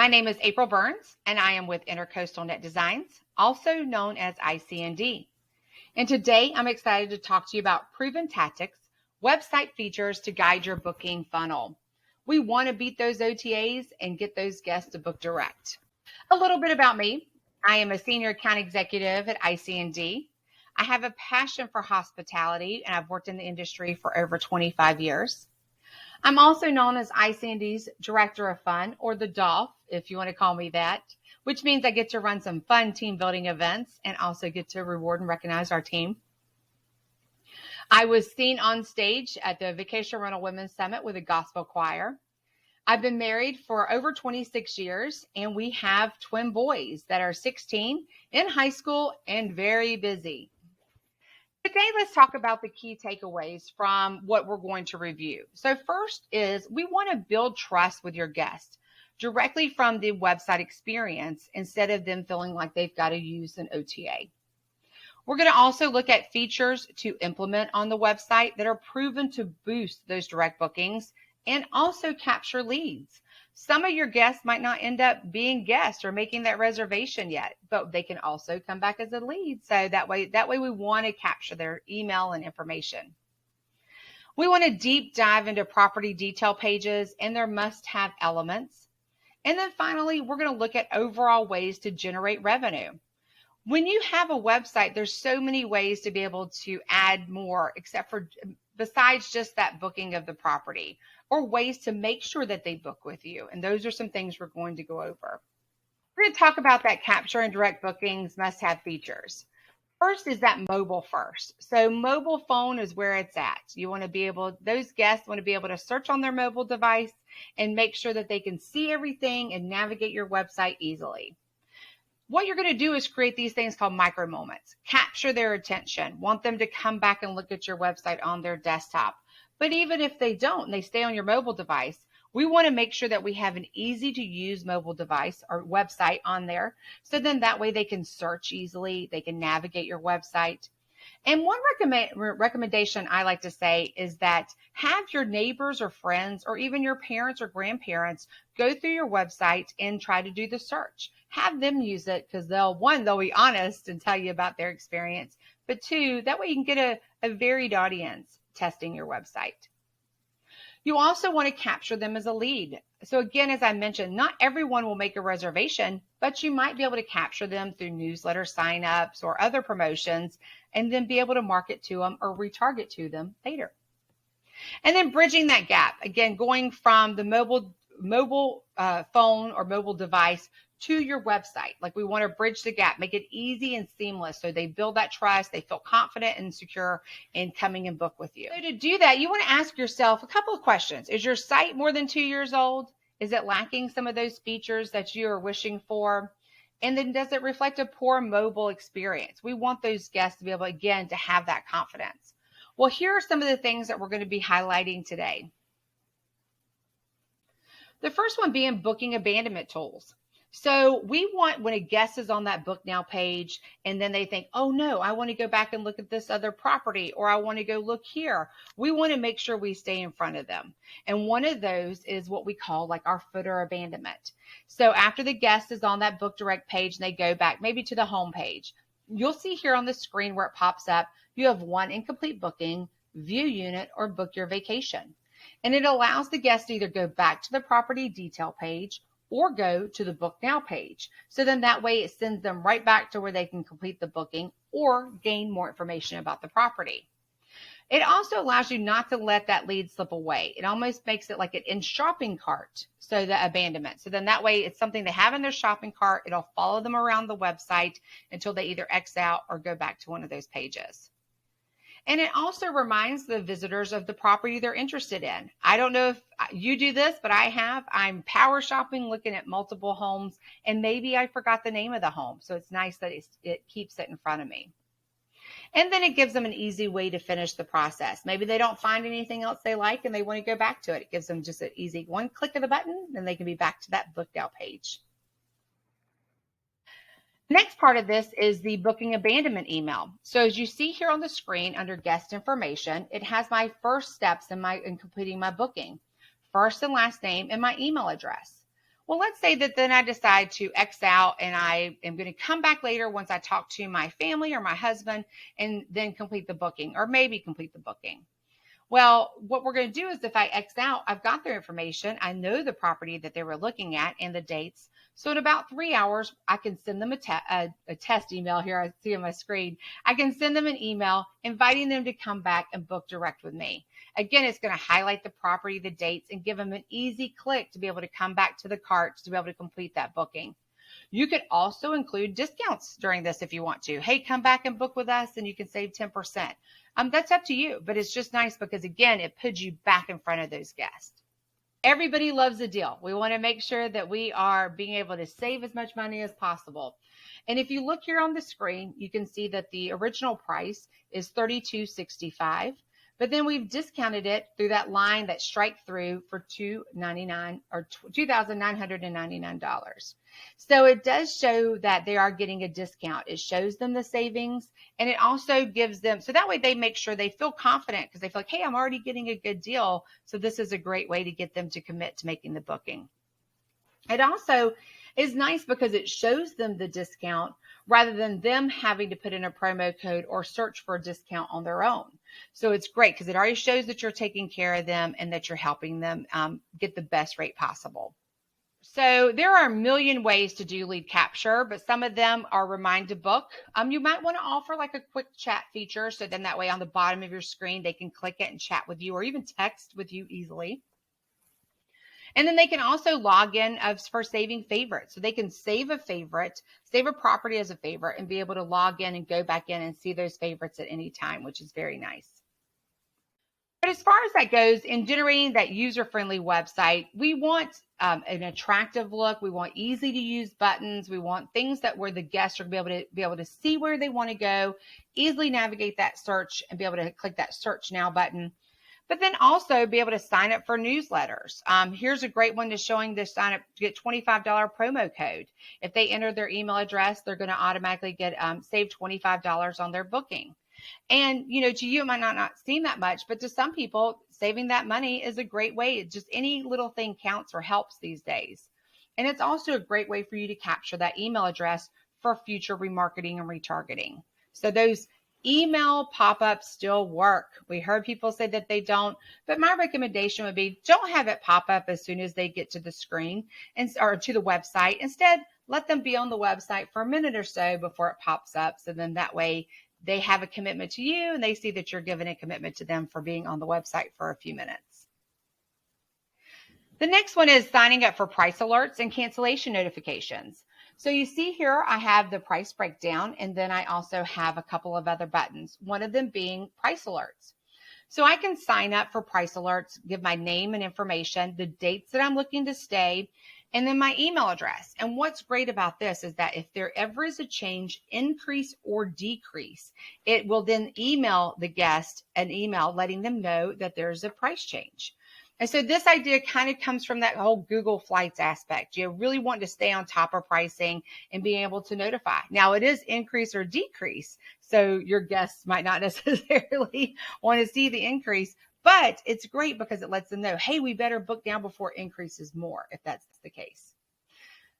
My name is April Burns, and I am with InterCoastal Net Designs, also known as ICND. And today I'm excited to talk to you about proven tactics, website features to guide your booking funnel. We want to beat those OTAs and get those guests to book direct. A little bit about me. I am a senior account executive at ICND. I have a passion for hospitality, and I've worked in the industry for over 25 years. I'm also known as ICND's Director of Fun, or the DOF, if you want to call me that, which means I get to run some fun team building events and also get to reward and recognize our team. I was seen on stage at the Vacation Rental Women's Summit with a gospel choir. I've been married for over 26 years, and we have twin boys that are 16, in high school, and very busy. Today, let's talk about the key takeaways from what we're going to review. So first is we want to build trust with your guests directly from the website experience instead of them feeling like they've got to use an OTA. We're going to also look at features to implement on the website that are proven to boost those direct bookings and also capture leads. Some of your guests might not end up being guests or making that reservation yet, but they can also come back as a lead. So that way we want to capture their email and information. We want to deep dive into property detail pages and their must-have elements. And then finally, we're going to look at overall ways to generate revenue. When you have a website, there's so many ways to be able to add more besides just that booking of the property, or ways to make sure that they book with you. And those are some things we're going to go over. We're going to talk about that capture and direct bookings must-have features. First is that mobile first. So mobile phone is where it's at. Those guests want to be able to search on their mobile device and make sure that they can see everything and navigate your website easily. What you're going to do is create these things called micro moments. Capture their attention. Want them to come back and look at your website on their desktop. But even if they don't, and they stay on your mobile device, we want to make sure that we have an easy to use mobile device or website on there. So then that way they can search easily. They can navigate your website. And one recommendation I like to say is that have your neighbors or friends or even your parents or grandparents go through your website and try to do the search. Have them use it because they'll be honest and tell you about their experience. But two, that way you can get a varied audience testing your website. You also want to capture them as a lead. So again, as I mentioned, not everyone will make a reservation, but you might be able to capture them through newsletter signups or other promotions and then be able to market to them or retarget to them later. And then bridging that gap, again, going from the mobile phone or mobile device to your website. Like we want to bridge the gap, make it easy and seamless so they build that trust, they feel confident and secure in coming and book with you. So to do that, you want to ask yourself a couple of questions. Is your site more than 2 years old? Is it lacking some of those features that you are wishing for? And then does it reflect a poor mobile experience? We want those guests to be able, again, to have that confidence. Well, here are some of the things that we're going to be highlighting today. The first one being booking abandonment tools. So we want when a guest is on that book now page and then they think, oh no, I want to go back and look at this other property or I want to go look here. We want to make sure we stay in front of them. And one of those is what we call like our footer abandonment. So after the guest is on that book direct page and they go back maybe to the home page, you'll see here on the screen where it pops up, you have one incomplete booking, view unit, or book your vacation. And it allows the guest to either go back to the property detail page or go to the book now page. So then that way it sends them right back to where they can complete the booking or gain more information about the property. It also allows you not to let that lead slip away. It almost makes it like an in shopping cart. So the abandonment. So then that way it's something they have in their shopping cart. It'll follow them around the website until they either X out or go back to one of those pages. And it also reminds the visitors of the property they're interested in. I don't know if you do this, but I'm power shopping, looking at multiple homes, and maybe I forgot the name of the home. So it's nice that it keeps it in front of me. And then it gives them an easy way to finish the process. Maybe they don't find anything else they like and they want to go back to it. It gives them just an easy one click of the button, and they can be back to that booked out page. Next part of this is the booking abandonment email. So as you see here on the screen under guest information, it has my first steps in completing my booking, first and last name and my email address. Well, let's say that then I decide to X out and I am going to come back later once I talk to my family or my husband and then complete the booking or maybe complete the booking. Well, what we're going to do is if I X out, I've got their information. I know the property that they were looking at and the dates. So in about 3 hours, I can send them a test email here. I see on my screen. I can send them an email inviting them to come back and book direct with me. Again, it's going to highlight the property, the dates, and give them an easy click to be able to come back to the cart to be able to complete that booking. You could also include discounts during this if you want to. Hey, come back and book with us and you can save 10%. That's up to you, but it's just nice because, again, it puts you back in front of those guests. Everybody loves a deal. We want to make sure that we are being able to save as much money as possible. And if you look here on the screen, you can see that the original price is $32.65. But then we've discounted it through that line that strike through for $299 or $2,999. So it does show that they are getting a discount. It shows them the savings, and it also gives them, so that way they make sure they feel confident because they feel like, hey, I'm already getting a good deal. So this is a great way to get them to commit to making the booking. It also is nice because it shows them the discount rather than them having to put in a promo code or search for a discount on their own. So it's great because it already shows that you're taking care of them and that you're helping them get the best rate possible. So there are a million ways to do lead capture, but some of them are remind to book. You might want to offer like a quick chat feature. So then that way on the bottom of your screen, they can click it and chat with you or even text with you easily. And then they can also log in for saving favorites. So they can save a favorite, save a property as a favorite, and be able to log in and go back in and see those favorites at any time, which is very nice. But as far as that goes, in generating that user-friendly website, we want an attractive look. We want easy to use buttons. We want things that where the guests are going to be able to see where they want to go, easily navigate that search, and be able to click that search now button. But then also be able to sign up for newsletters. Here's a great one to showing the sign up to get $25 promo code. If they enter their email address, they're going to automatically get save $25 on their booking. And, to you, it might not seem that much, but to some people, saving that money is a great way. Just any little thing counts or helps these days. And it's also a great way for you to capture that email address for future remarketing and retargeting. So those email pop-ups still work. We heard people say that they don't, but my recommendation would be don't have it pop up as soon as they get to the screen or to the website. Instead, let them be on the website for a minute or so before it pops up. So then that way they have a commitment to you and they see that you're giving a commitment to them for being on the website for a few minutes. The next one is signing up for price alerts and cancellation notifications. So you see here, I have the price breakdown, and then I also have a couple of other buttons, one of them being price alerts. So I can sign up for price alerts, give my name and information, the dates that I'm looking to stay, and then my email address. And what's great about this is that if there ever is a change, increase or decrease, it will then email the guest an email letting them know that there's a price change. And so this idea kind of comes from that whole Google Flights aspect. You really want to stay on top of pricing and being able to notify. Now it is increase or decrease. So your guests might not necessarily want to see the increase, but it's great because it lets them know, hey, we better book down before it increases more if that's the case.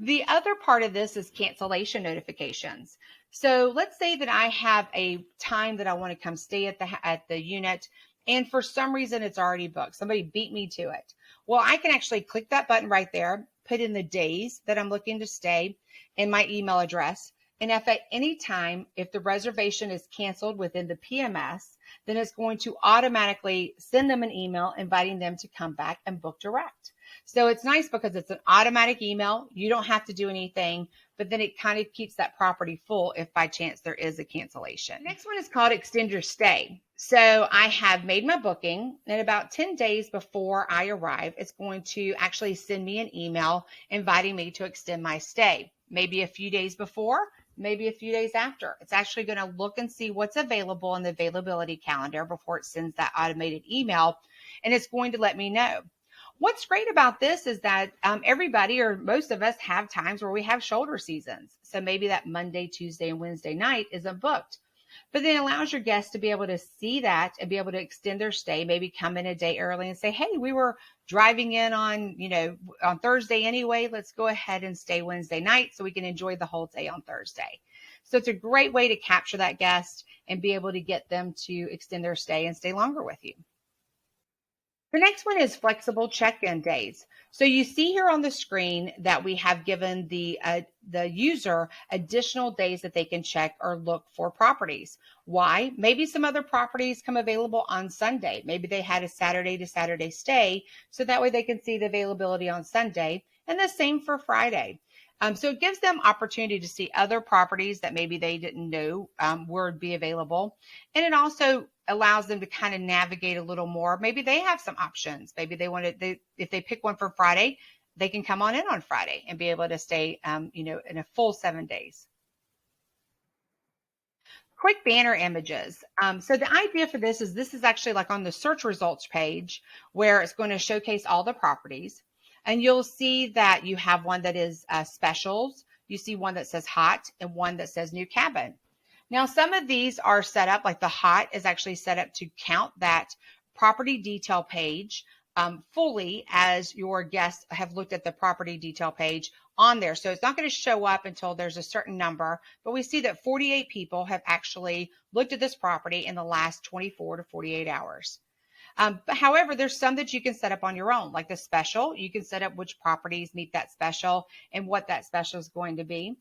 The other part of this is cancellation notifications. So let's say that I have a time that I want to come stay at the unit, and for some reason it's already booked. Somebody beat me to it. Well, I can actually click that button right there, put in the days that I'm looking to stay and my email address. And if at any time, if the reservation is canceled within the PMS, then it's going to automatically send them an email inviting them to come back and book direct. So it's nice because it's an automatic email. You don't have to do anything, but then it kind of keeps that property full if by chance there is a cancellation. Next one is called extend your stay. So I have made my booking, and about 10 days before I arrive, it's going to actually send me an email inviting me to extend my stay. Maybe a few days before, maybe a few days after. It's actually going to look and see what's available in the availability calendar before it sends that automated email, and it's going to let me know. What's great about this is that everybody or most of us have times where we have shoulder seasons. So maybe that Monday, Tuesday, and Wednesday night isn't booked. But then it allows your guests to be able to see that and be able to extend their stay, maybe come in a day early and say, hey, we were driving in on, on Thursday anyway. Let's go ahead and stay Wednesday night so we can enjoy the whole day on Thursday. So it's a great way to capture that guest and be able to get them to extend their stay and stay longer with you. The next one is flexible check-in days. So you see here on the screen that we have given the user additional days that they can check or look for properties. Why? Maybe some other properties come available on Sunday. Maybe they had a Saturday to Saturday stay, so that way they can see the availability on Sunday, and the same for Friday. So it gives them opportunity to see other properties that maybe they didn't know would be available. And it also allows them to kind of navigate a little more. Maybe they have some options. Maybe if they pick one for Friday, they can come on Friday and be able to stay, in a full 7 days. Quick banner images. So the idea for this is actually like on the search results page where it's going to showcase all the properties. And you'll see that you have one that is specials. You see one that says hot and one that says new cabin. Now, some of these are set up, like the hot is actually set up to count that property detail page fully as your guests have looked at the property detail page on there. So it's not going to show up until there's a certain number, but we see that 48 people have actually looked at this property in the last 24 to 48 hours. But however, there's some that you can set up on your own, like the special. You can set up which properties meet that special and what that special is going to be.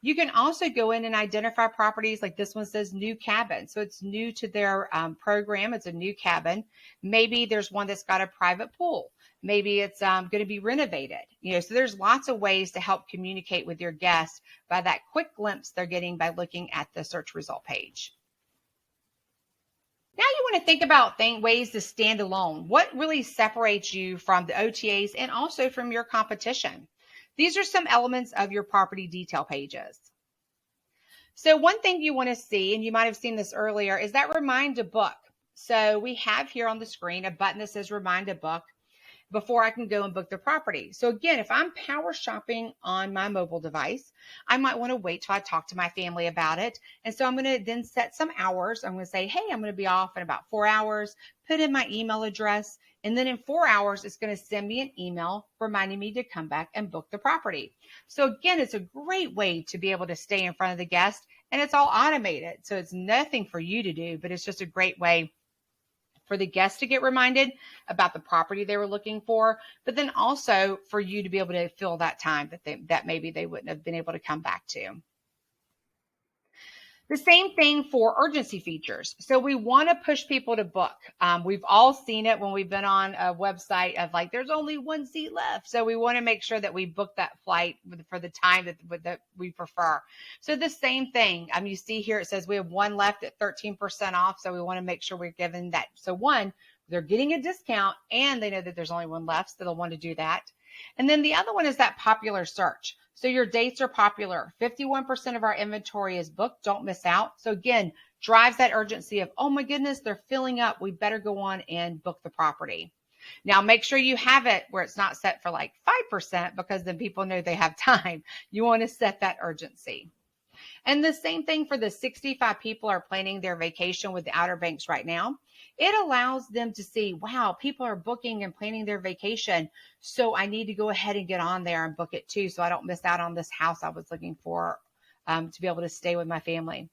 You can also go in and identify properties like this one says new cabin. So it's new to their program. It's a new cabin. Maybe there's one that's got a private pool. Maybe it's going to be renovated. So there's lots of ways to help communicate with your guests by that quick glimpse they're getting by looking at the search result page. Now you want to think about ways to stand alone. What really separates you from the OTAs and also from your competition? These are some elements of your property detail pages. So one thing you want to see, and you might have seen this earlier, is that remind to book. So we have here on the screen a button that says remind to book before I can go and book the property. So again, if I'm power shopping on my mobile device, I might want to wait till I talk to my family about it. And so I'm going to then set some hours. I'm going to say, hey, I'm going to be off in about 4 hours, put in my email address. And then in 4 hours, it's going to send me an email reminding me to come back and book the property. So again, it's a great way to be able to stay in front of the guest, and it's all automated. So it's nothing for you to do, but it's just a great way for the guests to get reminded about the property they were looking for, but then also for you to be able to fill that time that maybe they wouldn't have been able to come back to. The same thing for urgency features. So we want to push people to book. We've all seen it when we've been on a website of like, there's only one seat left. So we want to make sure that we book that flight for the time that we prefer. So the same thing. You see here, it says we have one left at 13% off. So we want to make sure we're giving that. So one, they're getting a discount and they know that there's only one left. So they'll want to do that. And then the other one is that popular search. So your dates are popular. 51% of our inventory is booked. Don't miss out. So again, drives that urgency of, oh my goodness, they're filling up. We better go on and book the property. Now make sure you have it where it's not set for like 5% because then people know they have time. You want to set that urgency. And the same thing for the 65 people are planning their vacation with the Outer Banks right now. It allows them to see, wow, people are booking and planning their vacation. So I need to go ahead and get on there and book it too, so I don't miss out on this house I was looking for to be able to stay with my family.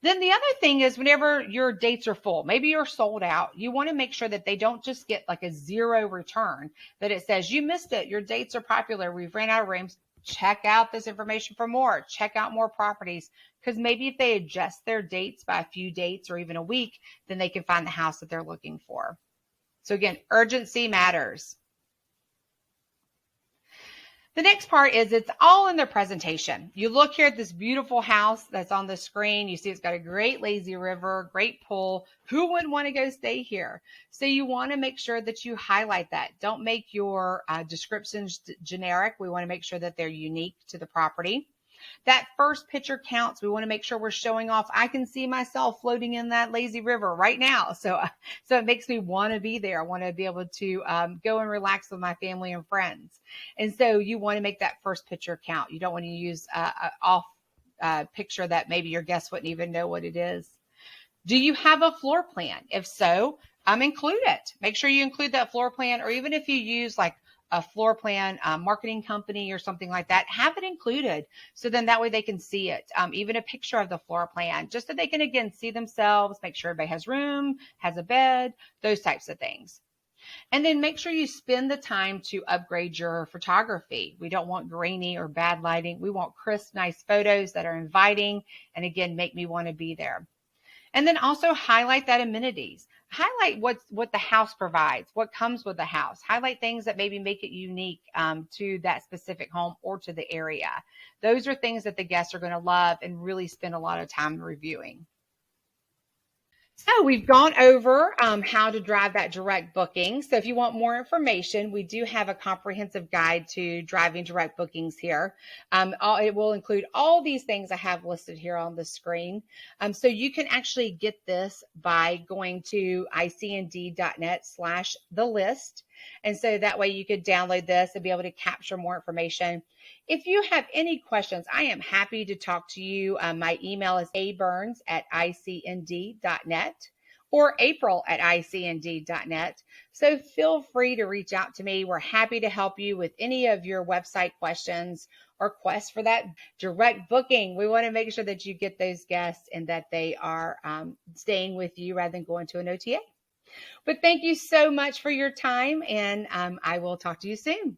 Then the other thing is whenever your dates are full, maybe you're sold out, you want to make sure that they don't just get like a zero return, that it says you missed it. Your dates are popular. We've ran out of rooms. Check out this information for more. Check out more properties, because maybe if they adjust their dates by a few dates or even a week, then they can find the house that they're looking for. So again, urgency matters. The next part is it's all in their presentation. You look here at this beautiful house that's on the screen. You see it's got a great lazy river, great pool. Who wouldn't want to go stay here? So you want to make sure that you highlight that. Don't make your descriptions generic. We want to make sure that they're unique to the property. That first picture counts. We want to make sure we're showing off. I can see myself floating in that lazy river right now. So it makes me want to be there. I want to be able to go and relax with my family and friends. And so you want to make that first picture count. You don't want to use picture that maybe your guests wouldn't even know what it is. Do you have a floor plan? If so, include it. Make sure you include that floor plan, or even if you use like a floor plan marketing company or something like that, have it included. So then that way they can see it, even a picture of the floor plan, just so they can, again, see themselves, make sure everybody has room, has a bed, those types of things. And then make sure you spend the time to upgrade your photography. We don't want grainy or bad lighting. We want crisp, nice photos that are inviting and, again, make me want to be there. And then also highlight that amenities. Highlight what the house provides, what comes with the house. Highlight things that maybe make it unique to that specific home or to the area. Those are things that the guests are going to love and really spend a lot of time reviewing. So we've gone over how to drive that direct booking. So if you want more information, we do have a comprehensive guide to driving direct bookings here. It will include all these things I have listed here on the screen. So you can actually get this by going to icnd.net/thelist. And so that way you could download this and be able to capture more information. If you have any questions, I am happy to talk to you. My email is aburns@icnd.net or april@icnd.net. So feel free to reach out to me. We're happy to help you with any of your website questions or quests for that direct booking. We want to make sure that you get those guests and that they are staying with you rather than going to an OTA. But thank you so much for your time, and I will talk to you soon.